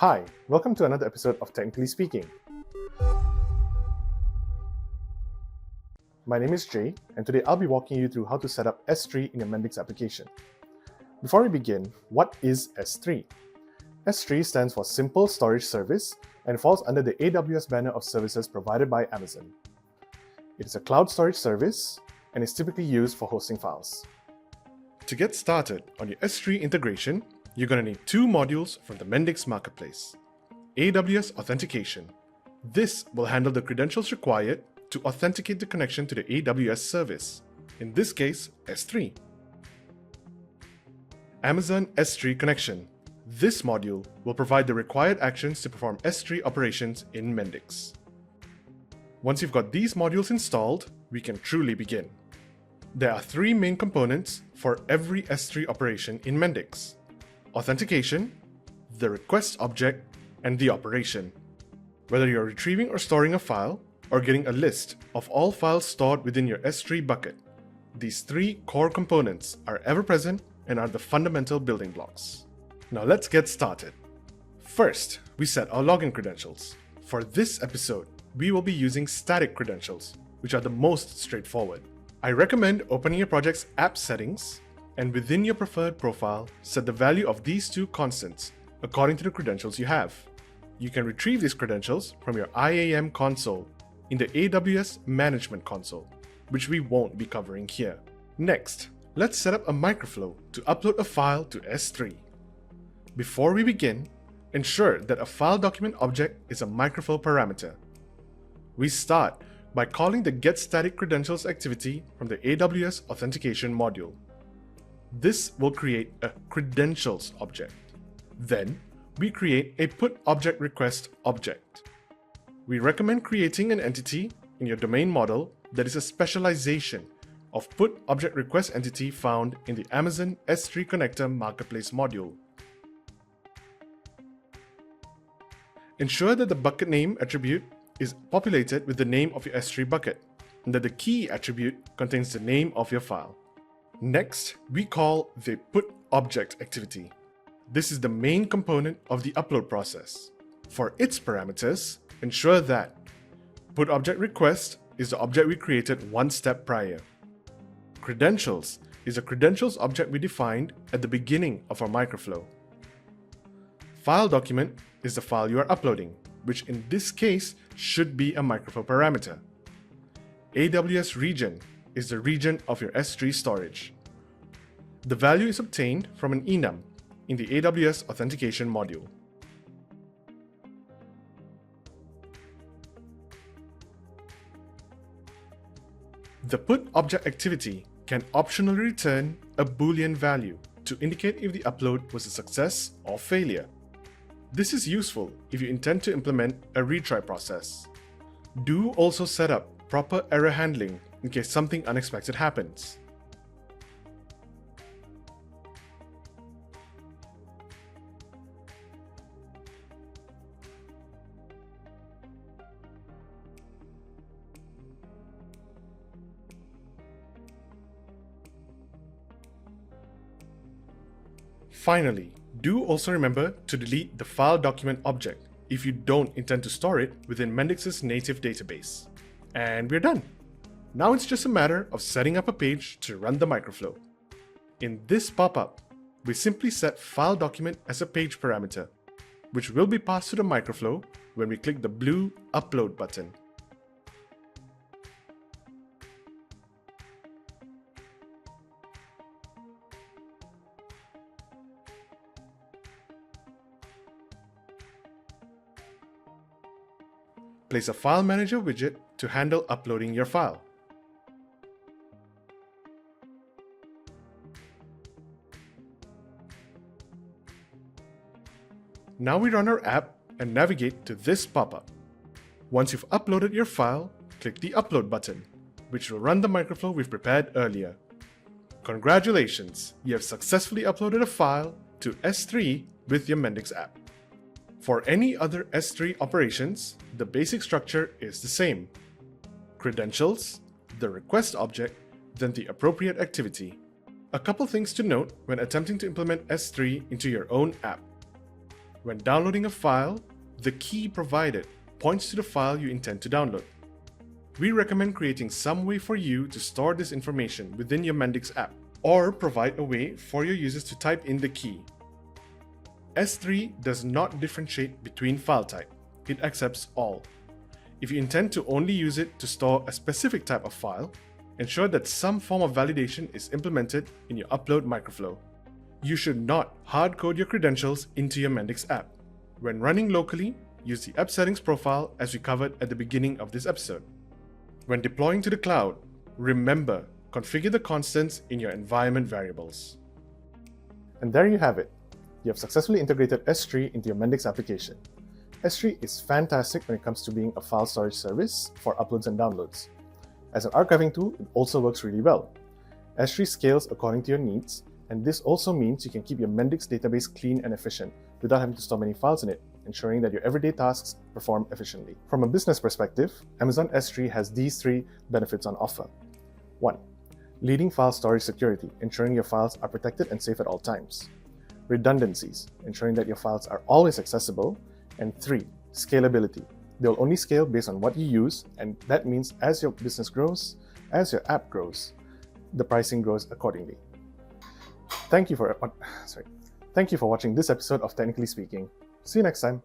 Hi, welcome to another episode of Technically Speaking. My name is Jay, and today I'll be walking you through how to set up S3 in your Mendix application. Before we begin, what is S3? S3 stands for Simple Storage Service and falls under the AWS banner of services provided by Amazon. It is a cloud storage service and is typically used for hosting files. To get started on your S3 integration, you're going to need two modules from the Mendix marketplace. AWS Authentication. This will handle the credentials required to authenticate the connection to the AWS service, in this case S3. Amazon S3 Connection. This module will provide the required actions to perform S3 operations in Mendix. Once you've got these modules installed, we can truly begin. There are three main components for every S3 operation in Mendix: authentication, the request object, and the operation. Whether you're retrieving or storing a file, or getting a list of all files stored within your S3 bucket, these three core components are ever present and are the fundamental building blocks. Now let's get started. First, we set our login credentials. For this episode, we will be using static credentials, which are the most straightforward. I recommend opening your project's app settings, and within your preferred profile, set the value of these two constants according to the credentials you have. You can retrieve these credentials from your IAM console in the AWS Management Console, which we won't be covering here. Next, let's set up a microflow to upload a file to S3. Before we begin, ensure that a file document object is a microflow parameter. We start by calling the getStaticCredentials activity from the AWS Authentication module. This will create a credentials object. Then, we create a putObjectRequest object. We recommend creating an entity in your domain model that is a specialization of putObjectRequest entity found in the Amazon S3 Connector Marketplace module. Ensure that the bucket name attribute is populated with the name of your S3 bucket, and that the key attribute contains the name of your file. Next, we call the putObject activity. This is the main component of the upload process. For its parameters, ensure that putObjectRequest is the object we created one step prior. Credentials is a credentials object we defined at the beginning of our microflow. File document is the file you are uploading, which in this case should be a microflow parameter. AWS region is the region of your S3 storage. The value is obtained from an enum in the AWS Authentication module. The putObject activity can optionally return a Boolean value to indicate if the upload was a success or failure. This is useful if you intend to implement a retry process. Do also set up proper error handling in case something unexpected happens. Finally, do also remember to delete the file document object if you don't intend to store it within Mendix's native database. And we're done. Now it's just a matter of setting up a page to run the microflow. In this pop-up, we simply set file document as a page parameter, which will be passed to the microflow when we click the blue Upload button. Place a File Manager widget to handle uploading your file. Now we run our app and navigate to this pop-up. Once you've uploaded your file, click the Upload button, which will run the microflow we've prepared earlier. Congratulations, you have successfully uploaded a file to S3 with your Mendix app. For any other S3 operations, the basic structure is the same. Credentials, the request object, then the appropriate activity. A couple things to note when attempting to implement S3 into your own app. When downloading a file, the key provided points to the file you intend to download. We recommend creating some way for you to store this information within your Mendix app, or provide a way for your users to type in the key. S3 does not differentiate between file type. It accepts all. If you intend to only use it to store a specific type of file, ensure that some form of validation is implemented in your upload microflow. You should not hard-code your credentials into your Mendix app. When running locally, use the app settings profile as we covered at the beginning of this episode. When deploying to the cloud, remember, configure the constants in your environment variables. And there you have it. You have successfully integrated S3 into your Mendix application. S3 is fantastic when it comes to being a file storage service for uploads and downloads. As an archiving tool, it also works really well. S3 scales according to your needs, and this also means you can keep your Mendix database clean and efficient without having to store many files in it, ensuring that your everyday tasks perform efficiently. From a business perspective, Amazon S3 has these three benefits on offer. 1. Leading file storage security, ensuring your files are protected and safe at all times. Redundancies, ensuring that your files are always accessible. And 3. Scalability. They'll only scale based on what you use, and that means as your business grows, as your app grows, the pricing grows accordingly. Thank you for watching this episode of Technically Speaking. See you next time.